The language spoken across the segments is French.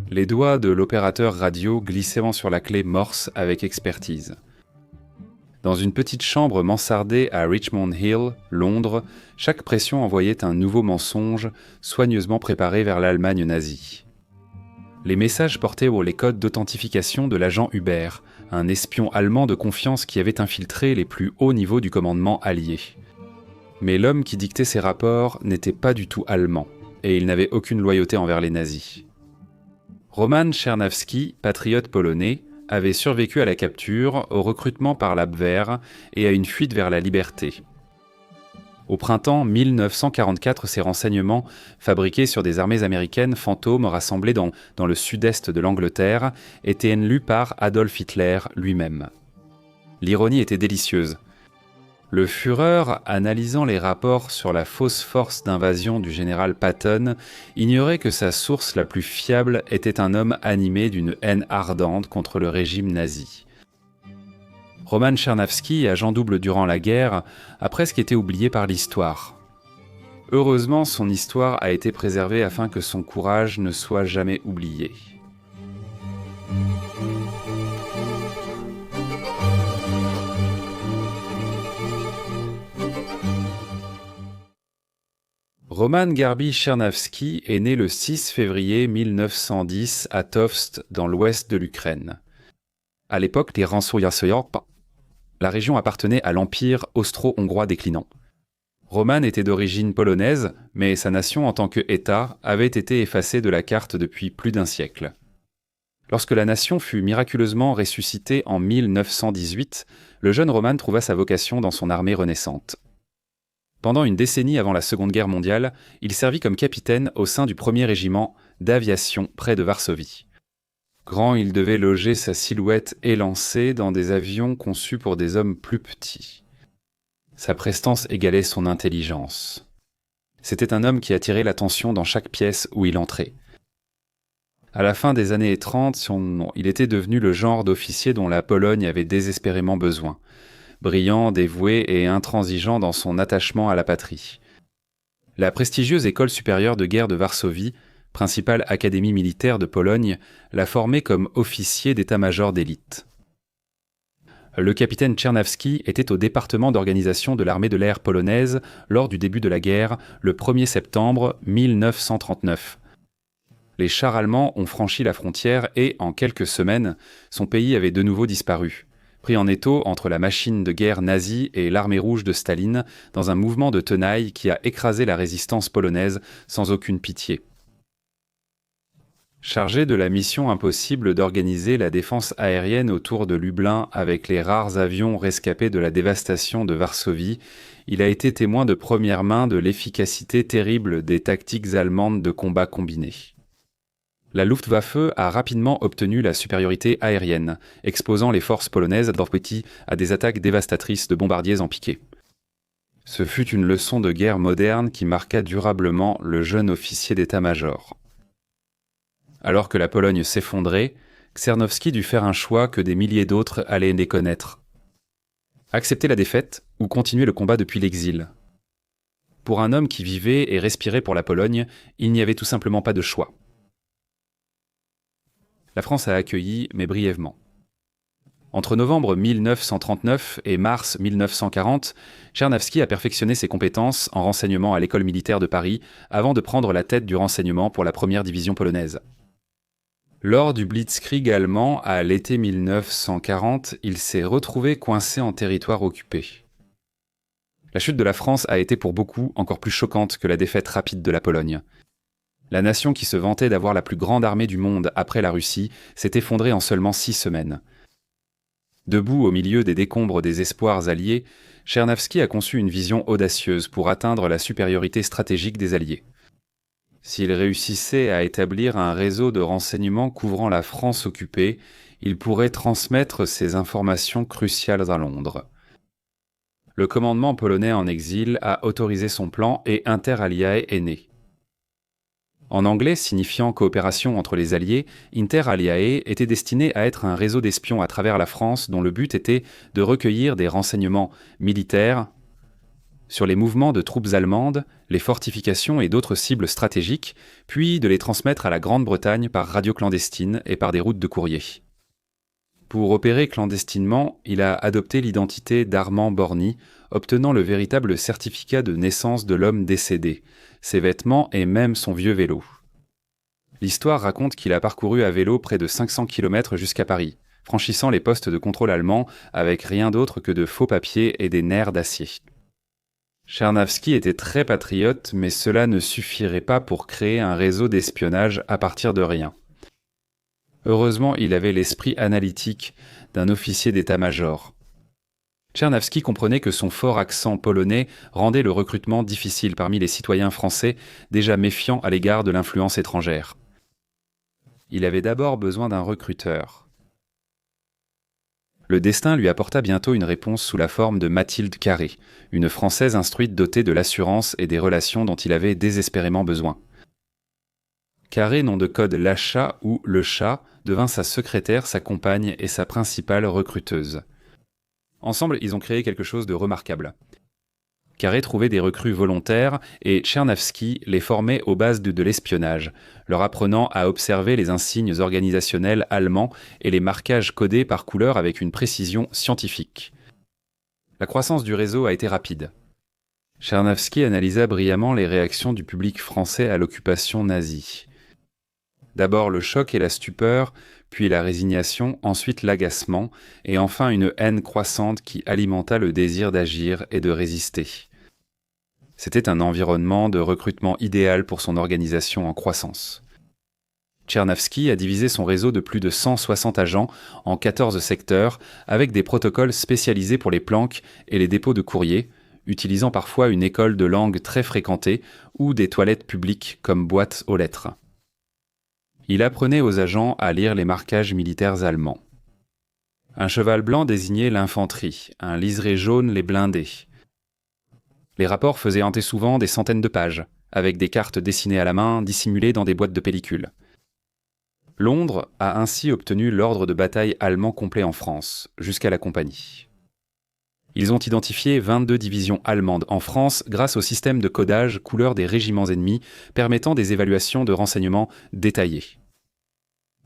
Les doigts de l'opérateur radio glissaient sur la clé Morse avec expertise. Dans une petite chambre mansardée à Richmond Hill, Londres, chaque pression envoyait un nouveau mensonge soigneusement préparé vers l'Allemagne nazie. Les messages portaient les codes d'authentification de l'agent Hubert, un espion allemand de confiance qui avait infiltré les plus hauts niveaux du commandement allié. Mais l'homme qui dictait ces rapports n'était pas du tout allemand, et il n'avait aucune loyauté envers les nazis. Roman Chernawski, patriote polonais, avait survécu à la capture, au recrutement par l'Abwehr et à une fuite vers la liberté. Au printemps 1944, ces renseignements, fabriqués sur des armées américaines fantômes rassemblées dans le sud-est de l'Angleterre, étaient lus par Adolf Hitler lui-même. L'ironie était délicieuse. Le Führer, analysant les rapports sur la fausse force d'invasion du général Patton, ignorait que sa source la plus fiable était un homme animé d'une haine ardente contre le régime nazi. Roman Chernawski, agent double durant la guerre, a presque été oublié par l'histoire. Heureusement, son histoire a été préservée afin que son courage ne soit jamais oublié. Roman Garbi Chernawski est né le 6 février 1910 à Tovst, dans l'ouest de l'Ukraine. À l'époque, la région appartenait à l'empire austro-hongrois déclinant. Roman était d'origine polonaise, mais sa nation en tant qu'État avait été effacée de la carte depuis plus d'un siècle. Lorsque la nation fut miraculeusement ressuscitée en 1918, le jeune Roman trouva sa vocation dans son armée renaissante. Pendant une décennie avant la Seconde Guerre mondiale, il servit comme capitaine au sein du 1er régiment d'aviation près de Varsovie. Grand, il devait loger sa silhouette élancée dans des avions conçus pour des hommes plus petits. Sa prestance égalait son intelligence. C'était un homme qui attirait l'attention dans chaque pièce où il entrait. À la fin des années 30, il était devenu le genre d'officier dont la Pologne avait désespérément besoin. Brillant, dévoué et intransigeant dans son attachement à la patrie. La prestigieuse École supérieure de guerre de Varsovie, principale académie militaire de Pologne, l'a formé comme officier d'état-major d'élite. Le capitaine Chernawski était au département d'organisation de l'armée de l'air polonaise lors du début de la guerre, le 1er septembre 1939. Les chars allemands ont franchi la frontière et, en quelques semaines, son pays avait de nouveau disparu, pris en étau entre la machine de guerre nazie et l'armée rouge de Staline dans un mouvement de tenaille qui a écrasé la résistance polonaise sans aucune pitié. Chargé de la mission impossible d'organiser la défense aérienne autour de Lublin avec les rares avions rescapés de la dévastation de Varsovie, il a été témoin de première main de l'efficacité terrible des tactiques allemandes de combat combiné. La Luftwaffe a rapidement obtenu la supériorité aérienne, exposant les forces polonaises à des attaques dévastatrices de bombardiers en piqué. Ce fut une leçon de guerre moderne qui marqua durablement le jeune officier d'état-major. Alors que la Pologne s'effondrait, Czernowski dut faire un choix que des milliers d'autres allaient méconnaître. Accepter la défaite ou continuer le combat depuis l'exil. Pour un homme qui vivait et respirait pour la Pologne, il n'y avait tout simplement pas de choix. La France a accueilli, mais brièvement. Entre novembre 1939 et mars 1940, Chernawski a perfectionné ses compétences en renseignement à l'école militaire de Paris avant de prendre la tête du renseignement pour la première division polonaise. Lors du Blitzkrieg allemand, à l'été 1940, il s'est retrouvé coincé en territoire occupé. La chute de la France a été pour beaucoup encore plus choquante que la défaite rapide de la Pologne. La nation qui se vantait d'avoir la plus grande armée du monde après la Russie s'est effondrée en seulement 6 semaines. Debout au milieu des décombres des espoirs alliés, Chernawski a conçu une vision audacieuse pour atteindre la supériorité stratégique des Alliés. S'il réussissait à établir un réseau de renseignements couvrant la France occupée, il pourrait transmettre ces informations cruciales à Londres. Le commandement polonais en exil a autorisé son plan et Inter Aliae est né. En anglais, signifiant coopération entre les Alliés, Inter Aliae était destiné à être un réseau d'espions à travers la France dont le but était de recueillir des renseignements militaires, sur les mouvements de troupes allemandes, les fortifications et d'autres cibles stratégiques, puis de les transmettre à la Grande-Bretagne par radio clandestine et par des routes de courrier. Pour opérer clandestinement, il a adopté l'identité d'Armand Borny, obtenant le véritable certificat de naissance de l'homme décédé, ses vêtements et même son vieux vélo. L'histoire raconte qu'il a parcouru à vélo près de 500 km jusqu'à Paris, franchissant les postes de contrôle allemands avec rien d'autre que de faux papiers et des nerfs d'acier. Tchernavsky était très patriote, mais cela ne suffirait pas pour créer un réseau d'espionnage à partir de rien. Heureusement, il avait l'esprit analytique d'un officier d'état-major. Tchernavsky comprenait que son fort accent polonais rendait le recrutement difficile parmi les citoyens français déjà méfiants à l'égard de l'influence étrangère. Il avait d'abord besoin d'un recruteur. Le destin lui apporta bientôt une réponse sous la forme de Mathilde Carré, une Française instruite dotée de l'assurance et des relations dont il avait désespérément besoin. Carré, nom de code Lachat ou Le Chat, devint sa secrétaire, sa compagne et sa principale recruteuse. Ensemble, ils ont créé quelque chose de remarquable. Carré trouvait des recrues volontaires et Tchernavsky les formait aux bases de l'espionnage, leur apprenant à observer les insignes organisationnels allemands et les marquages codés par couleur avec une précision scientifique. La croissance du réseau a été rapide. Tchernavsky analysa brillamment les réactions du public français à l'occupation nazie. D'abord le choc et la stupeur, puis la résignation, ensuite l'agacement, et enfin une haine croissante qui alimenta le désir d'agir et de résister. C'était un environnement de recrutement idéal pour son organisation en croissance. Tchernavsky a divisé son réseau de plus de 160 agents en 14 secteurs, avec des protocoles spécialisés pour les planques et les dépôts de courrier, utilisant parfois une école de langue très fréquentée ou des toilettes publiques comme boîtes aux lettres. Il apprenait aux agents à lire les marquages militaires allemands. Un cheval blanc désignait l'infanterie, un liseré jaune les blindés. Les rapports faisaient hanter souvent des centaines de pages, avec des cartes dessinées à la main, dissimulées dans des boîtes de pellicule. Londres a ainsi obtenu l'ordre de bataille allemand complet en France, jusqu'à la compagnie. Ils ont identifié 22 divisions allemandes en France grâce au système de codage couleur des régiments ennemis permettant des évaluations de renseignements détaillées.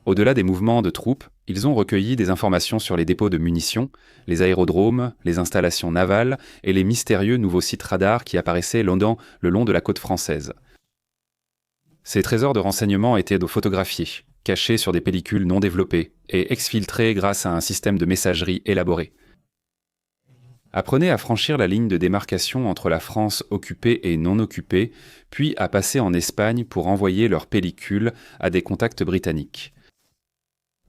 Au-delà des mouvements de troupes, ils ont recueilli des informations sur les dépôts de munitions, les aérodromes, les installations navales et les mystérieux nouveaux sites radars qui apparaissaient le long de la côte française. Ces trésors de renseignements étaient photographiés, cachés sur des pellicules non développées et exfiltrés grâce à un système de messagerie élaboré. Apprenez à franchir la ligne de démarcation entre la France occupée et non occupée, puis à passer en Espagne pour envoyer leurs pellicules à des contacts britanniques.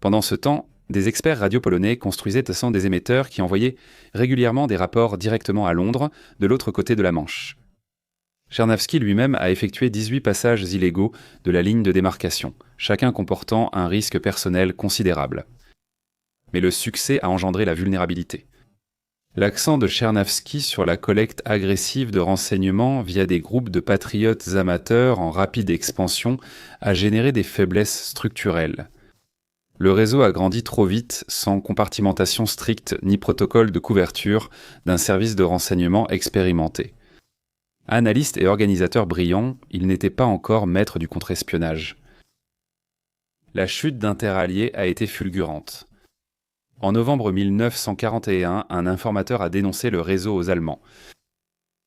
Pendant ce temps, des experts radio polonais construisaient des émetteurs qui envoyaient régulièrement des rapports directement à Londres, de l'autre côté de la Manche. Tchernavsky lui-même a effectué 18 passages illégaux de la ligne de démarcation, chacun comportant un risque personnel considérable. Mais le succès a engendré la vulnérabilité. L'accent de Tchernavsky sur la collecte agressive de renseignements via des groupes de patriotes amateurs en rapide expansion a généré des faiblesses structurelles. Le réseau a grandi trop vite, sans compartimentation stricte ni protocole de couverture d'un service de renseignement expérimenté. Analyste et organisateur brillant, il n'était pas encore maître du contre-espionnage. La chute d'Interalliés a été fulgurante. En novembre 1941, un informateur a dénoncé le réseau aux Allemands.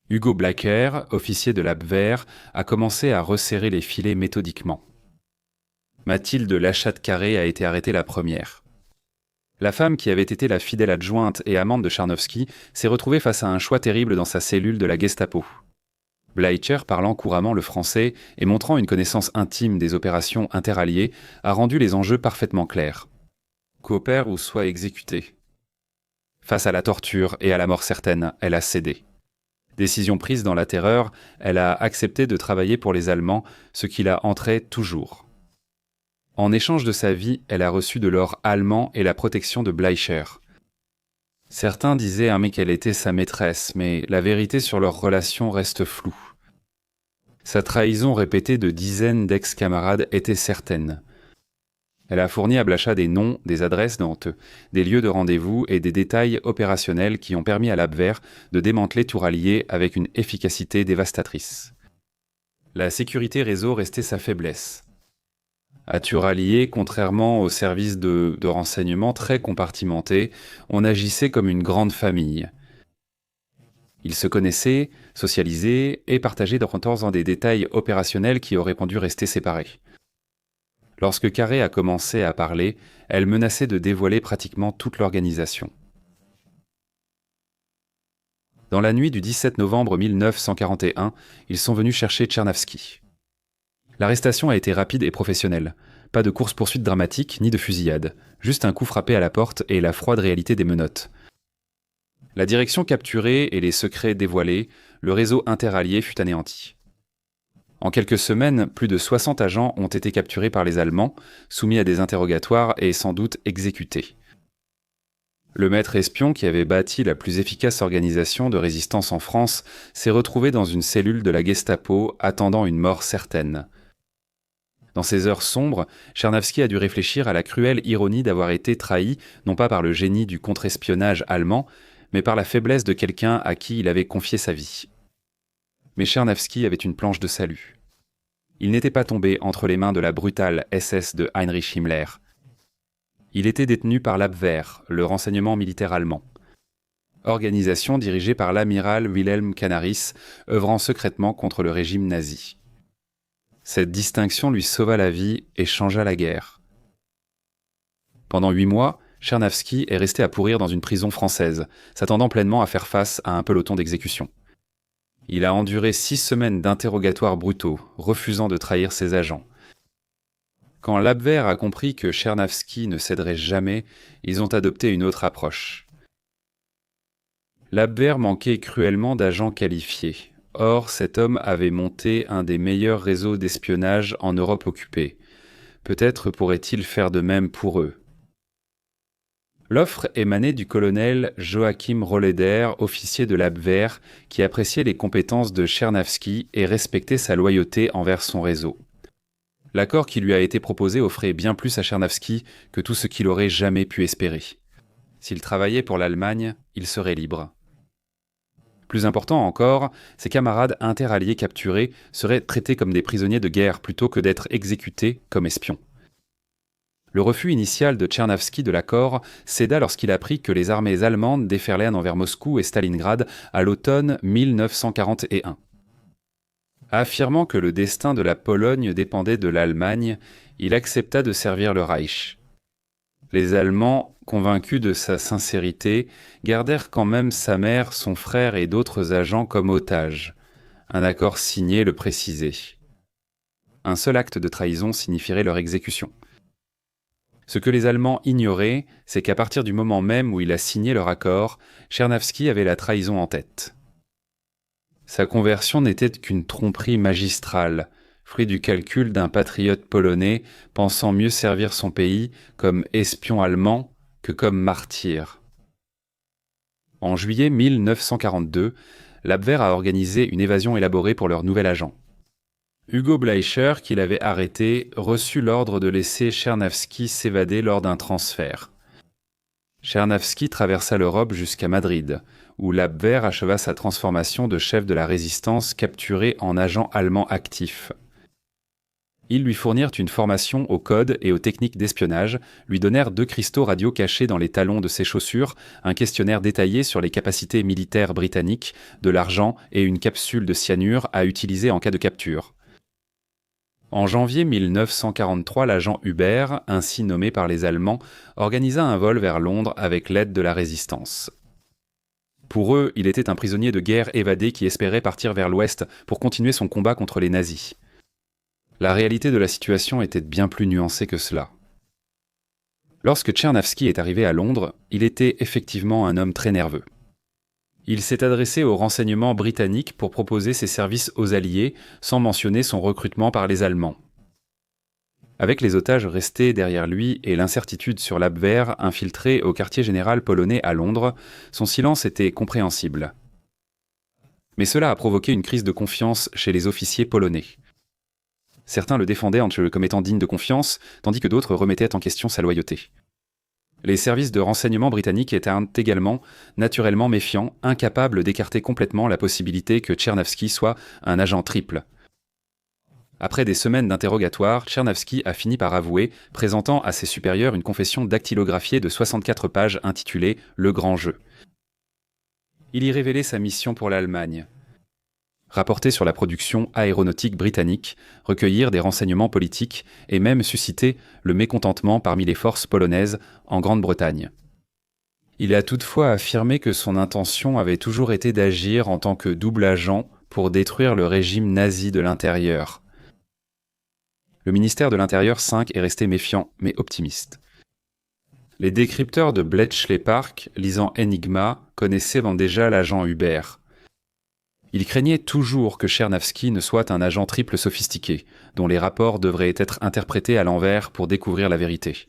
Hugo Blacker, officier de l'Abwehr, a commencé à resserrer les filets méthodiquement. Mathilde Lachat-Carré a été arrêtée la première. La femme qui avait été la fidèle adjointe et amante de Tchernavsky s'est retrouvée face à un choix terrible dans sa cellule de la Gestapo. Bleicher, parlant couramment le français et montrant une connaissance intime des opérations interalliées, a rendu les enjeux parfaitement clairs. Coopère ou soit exécuté. Face à la torture et à la mort certaine, elle a cédé. Décision prise dans la terreur, elle a accepté de travailler pour les Allemands, ce qui la entrait toujours. En échange de sa vie, elle a reçu de l'or allemand et la protection de Bleicher. Certains disaient qu'elle était sa maîtresse, mais la vérité sur leur relation reste floue. Sa trahison répétée de dizaines d'ex-camarades était certaine. Elle a fourni à Blascha des noms, des adresses des lieux de rendez-vous et des détails opérationnels qui ont permis à l'Abwehr de démanteler Tourallier avec une efficacité dévastatrice. La sécurité réseau restait sa faiblesse. À Tourallier, contrairement aux services de renseignement très compartimentés, on agissait comme une grande famille. Ils se connaissaient, socialisaient et partageaient de temps en des détails opérationnels qui auraient dû rester séparés. Lorsque Carré a commencé à parler, elle menaçait de dévoiler pratiquement toute l'organisation. Dans la nuit du 17 novembre 1941, ils sont venus chercher Tchernavsky. L'arrestation a été rapide et professionnelle. Pas de course-poursuite dramatique ni de fusillade, juste un coup frappé à la porte et la froide réalité des menottes. La direction capturée et les secrets dévoilés, le réseau interallié fut anéanti. En quelques semaines, plus de 60 agents ont été capturés par les Allemands, soumis à des interrogatoires et sans doute exécutés. Le maître espion qui avait bâti la plus efficace organisation de résistance en France s'est retrouvé dans une cellule de la Gestapo attendant une mort certaine. Dans ces heures sombres, Tchernavsky a dû réfléchir à la cruelle ironie d'avoir été trahi non pas par le génie du contre-espionnage allemand, mais par la faiblesse de quelqu'un à qui il avait confié sa vie. Mais Tchernavsky avait une planche de salut. Il n'était pas tombé entre les mains de la brutale SS de Heinrich Himmler. Il était détenu par l'Abwehr, le renseignement militaire allemand. Organisation dirigée par l'amiral Wilhelm Canaris, œuvrant secrètement contre le régime nazi. Cette distinction lui sauva la vie et changea la guerre. Pendant 8 mois, Tchernavsky est resté à pourrir dans une prison française, s'attendant pleinement à faire face à un peloton d'exécution. Il a enduré 6 semaines d'interrogatoires brutaux, refusant de trahir ses agents. Quand l'Abwehr a compris que Tchernavsky ne céderait jamais, ils ont adopté une autre approche. L'Abwehr manquait cruellement d'agents qualifiés. Or, cet homme avait monté un des meilleurs réseaux d'espionnage en Europe occupée. Peut-être pourrait-il faire de même pour eux. L'offre émanait du colonel Joachim Rohleder, officier de l'Abwehr, qui appréciait les compétences de Tchernavsky et respectait sa loyauté envers son réseau. L'accord qui lui a été proposé offrait bien plus à Tchernavsky que tout ce qu'il aurait jamais pu espérer. S'il travaillait pour l'Allemagne, il serait libre. Plus important encore, ses camarades interalliés capturés seraient traités comme des prisonniers de guerre plutôt que d'être exécutés comme espions. Le refus initial de Tchernavsky de l'accord céda lorsqu'il apprit que les armées allemandes déferlaient envers Moscou et Stalingrad à l'automne 1941. Affirmant que le destin de la Pologne dépendait de l'Allemagne, il accepta de servir le Reich. Les Allemands, convaincus de sa sincérité, gardèrent quand même sa mère, son frère et d'autres agents comme otages. Un accord signé le précisait. Un seul acte de trahison signifierait leur exécution. Ce que les Allemands ignoraient, c'est qu'à partir du moment même où il a signé leur accord, Tchernavsky avait la trahison en tête. Sa conversion n'était qu'une tromperie magistrale, fruit du calcul d'un patriote polonais pensant mieux servir son pays comme espion allemand que comme martyr. En juillet 1942, l'Abwehr a organisé une évasion élaborée pour leur nouvel agent. Hugo Bleicher, qui l'avait arrêté, reçut l'ordre de laisser Tchernavsky s'évader lors d'un transfert. Tchernavsky traversa l'Europe jusqu'à Madrid, où l'Abwehr acheva sa transformation de chef de la résistance capturé en agent allemand actif. Ils lui fournirent une formation au code et aux techniques d'espionnage, lui donnèrent 2 cristaux radio cachés dans les talons de ses chaussures, un questionnaire détaillé sur les capacités militaires britanniques, de l'argent et une capsule de cyanure à utiliser en cas de capture. En janvier 1943, l'agent Hubert, ainsi nommé par les Allemands, organisa un vol vers Londres avec l'aide de la résistance. Pour eux, il était un prisonnier de guerre évadé qui espérait partir vers l'ouest pour continuer son combat contre les nazis. La réalité de la situation était bien plus nuancée que cela. Lorsque Tchernavsky est arrivé à Londres, il était effectivement un homme très nerveux. Il s'est adressé au renseignement britannique pour proposer ses services aux Alliés, sans mentionner son recrutement par les Allemands. Avec les otages restés derrière lui et l'incertitude sur l'Abwehr infiltrée au quartier général polonais à Londres, son silence était compréhensible. Mais cela a provoqué une crise de confiance chez les officiers polonais. Certains le défendaient comme étant digne de confiance, tandis que d'autres remettaient en question sa loyauté. Les services de renseignement britanniques étaient également naturellement méfiants, incapables d'écarter complètement la possibilité que Tchernavsky soit un agent triple. Après des semaines d'interrogatoire, Tchernavsky a fini par avouer, présentant à ses supérieurs une confession dactylographiée de 64 pages intitulée « Le grand jeu ». Il y révélait sa mission pour l'Allemagne. Rapporter sur la production aéronautique britannique, recueillir des renseignements politiques et même susciter le mécontentement parmi les forces polonaises en Grande-Bretagne. Il a toutefois affirmé que son intention avait toujours été d'agir en tant que double agent pour détruire le régime nazi de l'intérieur. Le ministère de l'Intérieur 5 est resté méfiant mais optimiste. Les décrypteurs de Bletchley Park, lisant Enigma, connaissaient déjà l'agent Hubert. Il craignait toujours que Tchernavsky ne soit un agent triple sophistiqué, dont les rapports devraient être interprétés à l'envers pour découvrir la vérité.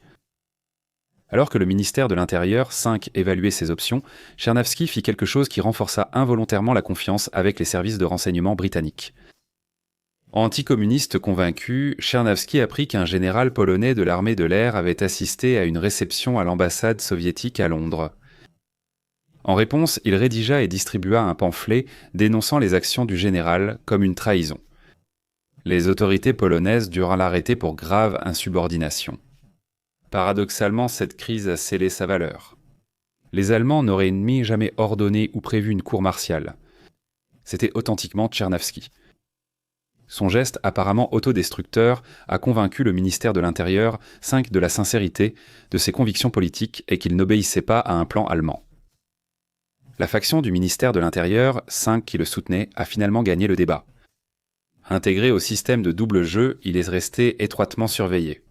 Alors que le ministère de l'Intérieur 5 évaluait ses options, Tchernavsky fit quelque chose qui renforça involontairement la confiance avec les services de renseignement britanniques. Anticommuniste convaincu, Tchernavsky apprit qu'un général polonais de l'armée de l'air avait assisté à une réception à l'ambassade soviétique à Londres. En réponse, il rédigea et distribua un pamphlet dénonçant les actions du général comme une trahison. Les autorités polonaises durent l'arrêter pour grave insubordination. Paradoxalement, cette crise a scellé sa valeur. Les Allemands n'auraient jamais ordonné ou prévu une cour martiale. C'était authentiquement Tchernavsky. Son geste apparemment autodestructeur a convaincu le ministère de l'Intérieur 5 de la sincérité de ses convictions politiques et qu'il n'obéissait pas à un plan allemand. La faction du ministère de l'Intérieur 5 qui le soutenait a finalement gagné le débat. Intégré au système de double jeu, il est resté étroitement surveillé.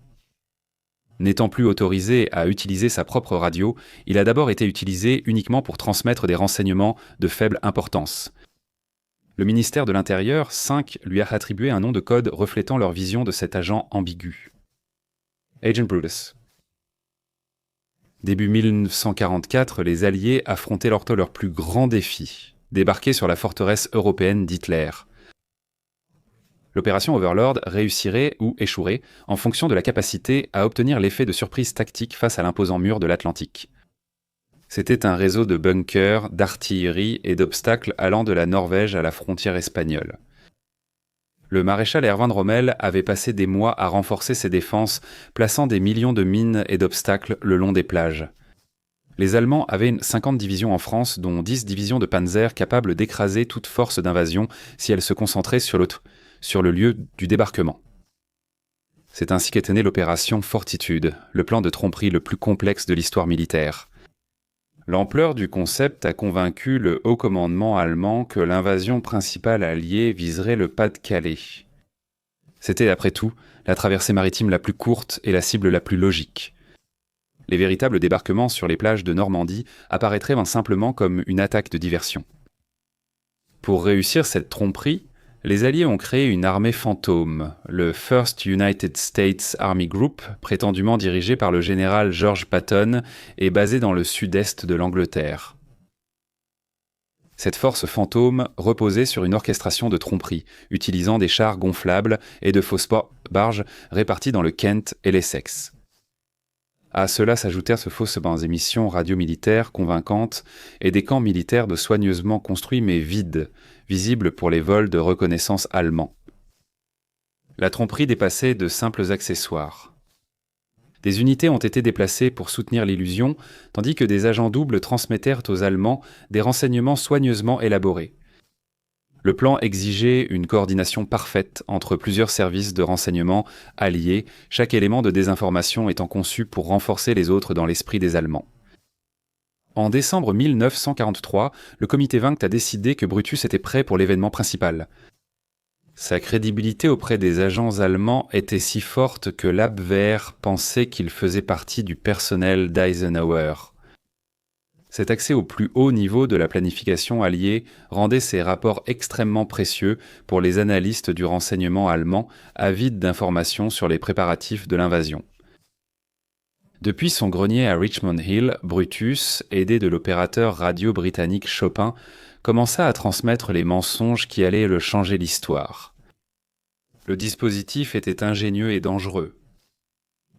N'étant plus autorisé à utiliser sa propre radio, il a d'abord été utilisé uniquement pour transmettre des renseignements de faible importance. Le ministère de l'Intérieur 5 lui a attribué un nom de code reflétant leur vision de cet agent ambigu. Agent Brutus. Début 1944, les Alliés affrontaient leur plus grand défi, débarquer sur la forteresse européenne d'Hitler. L'opération Overlord réussirait ou échouerait en fonction de la capacité à obtenir l'effet de surprise tactique face à l'imposant mur de l'Atlantique. C'était un réseau de bunkers, d'artillerie et d'obstacles allant de la Norvège à la frontière espagnole. Le maréchal Erwin Rommel avait passé des mois à renforcer ses défenses, plaçant des millions de mines et d'obstacles le long des plages. Les Allemands avaient 50 divisions en France, dont 10 divisions de panzer capables d'écraser toute force d'invasion si elles se concentraient sur le lieu du débarquement. C'est ainsi qu'était née l'opération Fortitude, le plan de tromperie le plus complexe de l'histoire militaire. L'ampleur du concept a convaincu le haut commandement allemand que l'invasion principale alliée viserait le Pas-de-Calais. C'était, après tout, la traversée maritime la plus courte et la cible la plus logique. Les véritables débarquements sur les plages de Normandie apparaîtraient simplement comme une attaque de diversion. Pour réussir cette tromperie, les Alliés ont créé une armée fantôme, le First United States Army Group, prétendument dirigé par le général George Patton et basé dans le sud-est de l'Angleterre. Cette force fantôme reposait sur une orchestration de tromperie, utilisant des chars gonflables et de fausses barges réparties dans le Kent et l'Essex. À cela s'ajoutèrent de fausses émissions radiomilitaires convaincantes et des camps militaires de soigneusement construits mais vides, visibles pour les vols de reconnaissance allemands. La tromperie dépassait de simples accessoires. Des unités ont été déplacées pour soutenir l'illusion, tandis que des agents doubles transmettèrent aux Allemands des renseignements soigneusement élaborés. Le plan exigeait une coordination parfaite entre plusieurs services de renseignement alliés, chaque élément de désinformation étant conçu pour renforcer les autres dans l'esprit des Allemands. En décembre 1943, le comité Vunct a décidé que Brutus était prêt pour l'événement principal. Sa crédibilité auprès des agents allemands était si forte que l'Abwehr pensait qu'il faisait partie du personnel d'Eisenhower. Cet accès au plus haut niveau de la planification alliée rendait ces rapports extrêmement précieux pour les analystes du renseignement allemand avides d'informations sur les préparatifs de l'invasion. Depuis son grenier à Richmond Hill, Brutus, aidé de l'opérateur radio britannique Chopin, commença à transmettre les mensonges qui allaient changer l'histoire. Le dispositif était ingénieux et dangereux.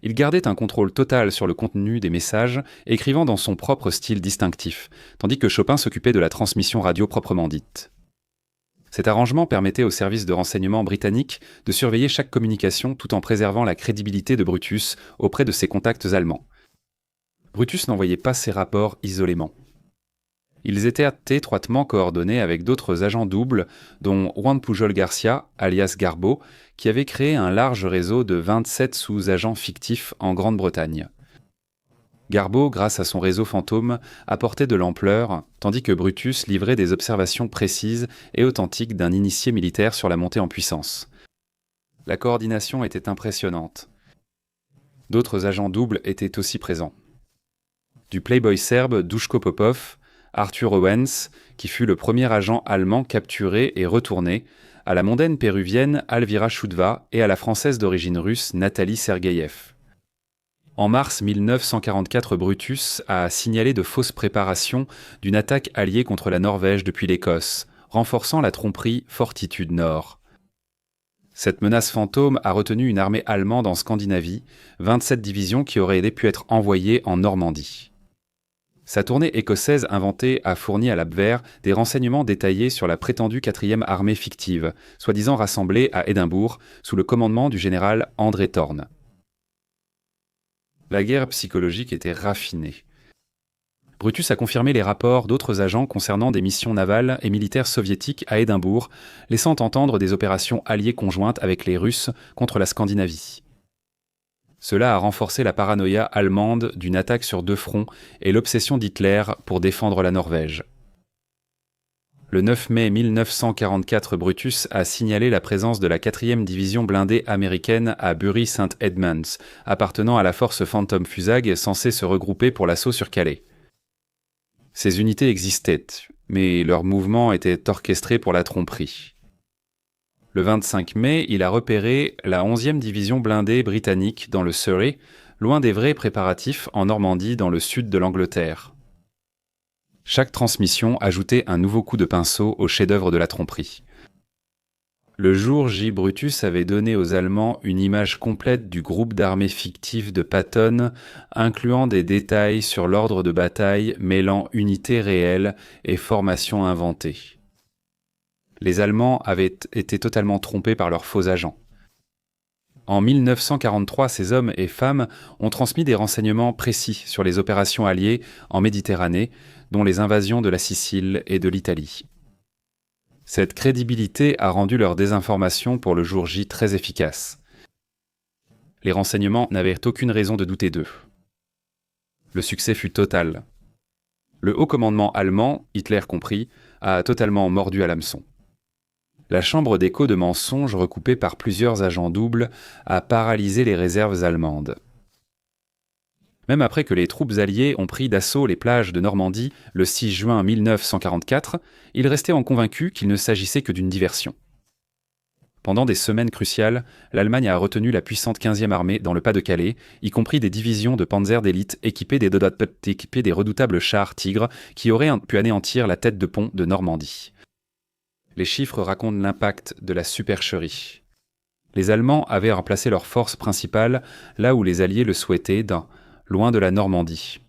Il gardait un contrôle total sur le contenu des messages, écrivant dans son propre style distinctif, tandis que Chopin s'occupait de la transmission radio proprement dite. Cet arrangement permettait aux services de renseignement britanniques de surveiller chaque communication tout en préservant la crédibilité de Brutus auprès de ses contacts allemands. Brutus n'envoyait pas ses rapports isolément. Ils étaient étroitement coordonnés avec d'autres agents doubles, dont Juan Pujol Garcia, alias Garbo, qui avait créé un large réseau de 27 sous-agents fictifs en Grande-Bretagne. Garbo, grâce à son réseau fantôme, apportait de l'ampleur, tandis que Brutus livrait des observations précises et authentiques d'un initié militaire sur la montée en puissance. La coordination était impressionnante. D'autres agents doubles étaient aussi présents. Du playboy serbe Duško Popov, Arthur Owens, qui fut le premier agent allemand capturé et retourné, à la mondaine péruvienne Alvira Shudva et à la française d'origine russe Nathalie Sergeyev. En mars 1944, Brutus a signalé de fausses préparations d'une attaque alliée contre la Norvège depuis l'Écosse, renforçant la tromperie Fortitude Nord. Cette menace fantôme a retenu une armée allemande en Scandinavie, 27 divisions qui auraient pu être envoyées en Normandie. Sa tournée écossaise inventée a fourni à l'Abwehr des renseignements détaillés sur la prétendue 4e armée fictive, soi-disant rassemblée à Édimbourg sous le commandement du général André Thorn. La guerre psychologique était raffinée. Brutus a confirmé les rapports d'autres agents concernant des missions navales et militaires soviétiques à Édimbourg, laissant entendre des opérations alliées conjointes avec les Russes contre la Scandinavie. Cela a renforcé la paranoïa allemande d'une attaque sur 2 fronts et l'obsession d'Hitler pour défendre la Norvège. Le 9 mai 1944, Brutus a signalé la présence de la 4e division blindée américaine à Bury St. Edmunds, appartenant à la force Phantom Fusag censée se regrouper pour l'assaut sur Calais. Ces unités existaient, mais leur mouvement était orchestré pour la tromperie. Le 25 mai, il a repéré la 11e division blindée britannique dans le Surrey, loin des vrais préparatifs en Normandie dans le sud de l'Angleterre. Chaque transmission ajoutait un nouveau coup de pinceau au chef-d'œuvre de la tromperie. Le jour J, Brutus avait donné aux Allemands une image complète du groupe d'armées fictif de Patton, incluant des détails sur l'ordre de bataille mêlant unités réelles et formations inventées. Les Allemands avaient été totalement trompés par leurs faux agents. En 1943, ces hommes et femmes ont transmis des renseignements précis sur les opérations alliées en Méditerranée, dont les invasions de la Sicile et de l'Italie. Cette crédibilité a rendu leur désinformation pour le jour J très efficace. Les renseignements n'avaient aucune raison de douter d'eux. Le succès fut total. Le haut commandement allemand, Hitler compris, a totalement mordu à l'hameçon. La chambre d'écho de mensonges recoupée par plusieurs agents doubles a paralysé les réserves allemandes. Même après que les troupes alliées ont pris d'assaut les plages de Normandie le 6 juin 1944, ils restaient convaincus qu'il ne s'agissait que d'une diversion. Pendant des semaines cruciales, l'Allemagne a retenu la puissante 15e armée dans le Pas-de-Calais, y compris des divisions de panzer d'élite équipées des redoutables chars Tigre qui auraient pu anéantir la tête de pont de Normandie. Les chiffres racontent l'impact de la supercherie. Les Allemands avaient remplacé leur force principale là où les Alliés le souhaitaient, loin de la Normandie.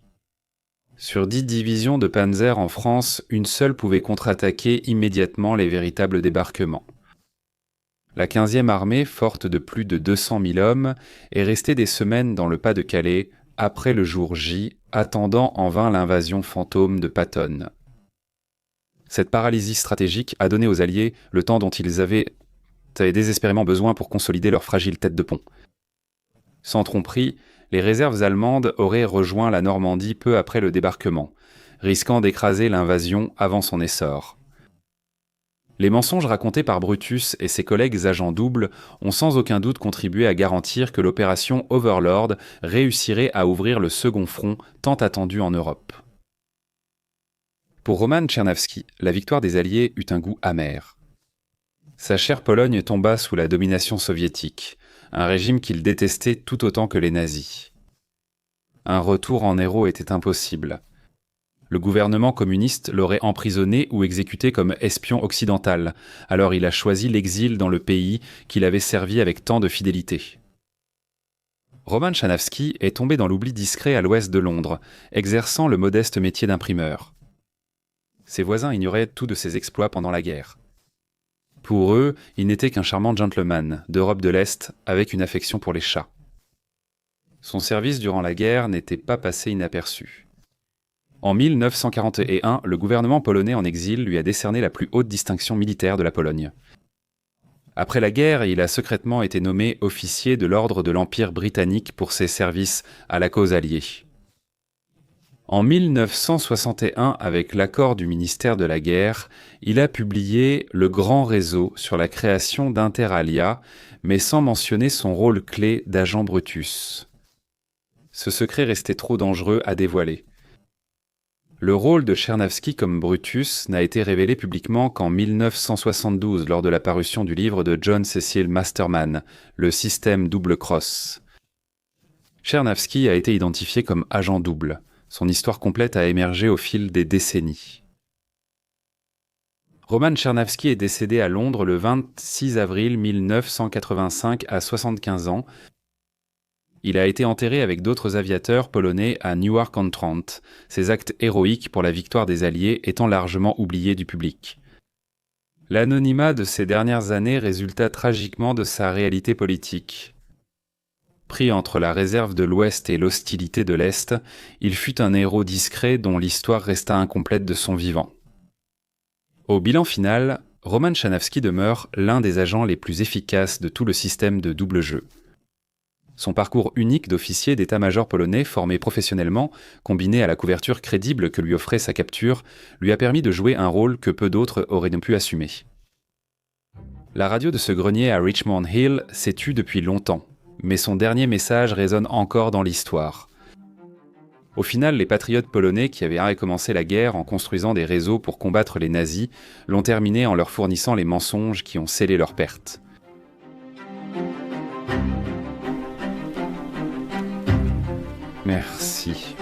Sur 10 divisions de panzer en France, une seule pouvait contre-attaquer immédiatement les véritables débarquements. La 15e armée, forte de plus de 200 000 hommes, est restée des semaines dans le Pas-de-Calais, après le jour J, attendant en vain l'invasion fantôme de Patton. Cette paralysie stratégique a donné aux Alliés le temps dont ils avaient désespérément besoin pour consolider leur fragile tête de pont. Sans tromperie, les réserves allemandes auraient rejoint la Normandie peu après le débarquement, risquant d'écraser l'invasion avant son essor. Les mensonges racontés par Brutus et ses collègues agents doubles ont sans aucun doute contribué à garantir que l'opération Overlord réussirait à ouvrir le second front tant attendu en Europe. Pour Roman Tchernavsky, la victoire des Alliés eut un goût amer. Sa chère Pologne tomba sous la domination soviétique, un régime qu'il détestait tout autant que les nazis. Un retour en héros était impossible. Le gouvernement communiste l'aurait emprisonné ou exécuté comme espion occidental, alors il a choisi l'exil dans le pays qu'il avait servi avec tant de fidélité. Roman Chanavsky est tombé dans l'oubli discret à l'ouest de Londres, exerçant le modeste métier d'imprimeur. Ses voisins ignoraient tout de ses exploits pendant la guerre. Pour eux, il n'était qu'un charmant gentleman d'Europe de l'Est avec une affection pour les chats. Son service durant la guerre n'était pas passé inaperçu. En 1941, le gouvernement polonais en exil lui a décerné la plus haute distinction militaire de la Pologne. Après la guerre, il a secrètement été nommé officier de l'ordre de l'Empire britannique pour ses services à la cause alliée. En 1961, avec l'accord du ministère de la Guerre, il a publié Le Grand Réseau sur la création d'Inter Alia, mais sans mentionner son rôle clé d'agent Brutus. Ce secret restait trop dangereux à dévoiler. Le rôle de Chernavsky comme Brutus n'a été révélé publiquement qu'en 1972 lors de la parution du livre de John Cecil Masterman, Le système double cross. Chernavsky a été identifié comme agent double. Son histoire complète a émergé au fil des décennies. Roman Chernavsky est décédé à Londres le 26 avril 1985 à 75 ans. Il a été enterré avec d'autres aviateurs polonais à Newark-on-Trent, ses actes héroïques pour la victoire des Alliés étant largement oubliés du public. L'anonymat de ces dernières années résulta tragiquement de sa réalité politique. Pris entre la réserve de l'Ouest et l'hostilité de l'Est, il fut un héros discret dont l'histoire resta incomplète de son vivant. Au bilan final, Roman Chanavsky demeure l'un des agents les plus efficaces de tout le système de double jeu. Son parcours unique d'officier d'état-major polonais formé professionnellement, combiné à la couverture crédible que lui offrait sa capture, lui a permis de jouer un rôle que peu d'autres auraient pu assumer. La radio de ce grenier à Richmond Hill s'est tue depuis longtemps, mais son dernier message résonne encore dans l'histoire. Au final, les patriotes polonais qui avaient recommencé la guerre en construisant des réseaux pour combattre les nazis l'ont terminé en leur fournissant les mensonges qui ont scellé leur perte. Merci.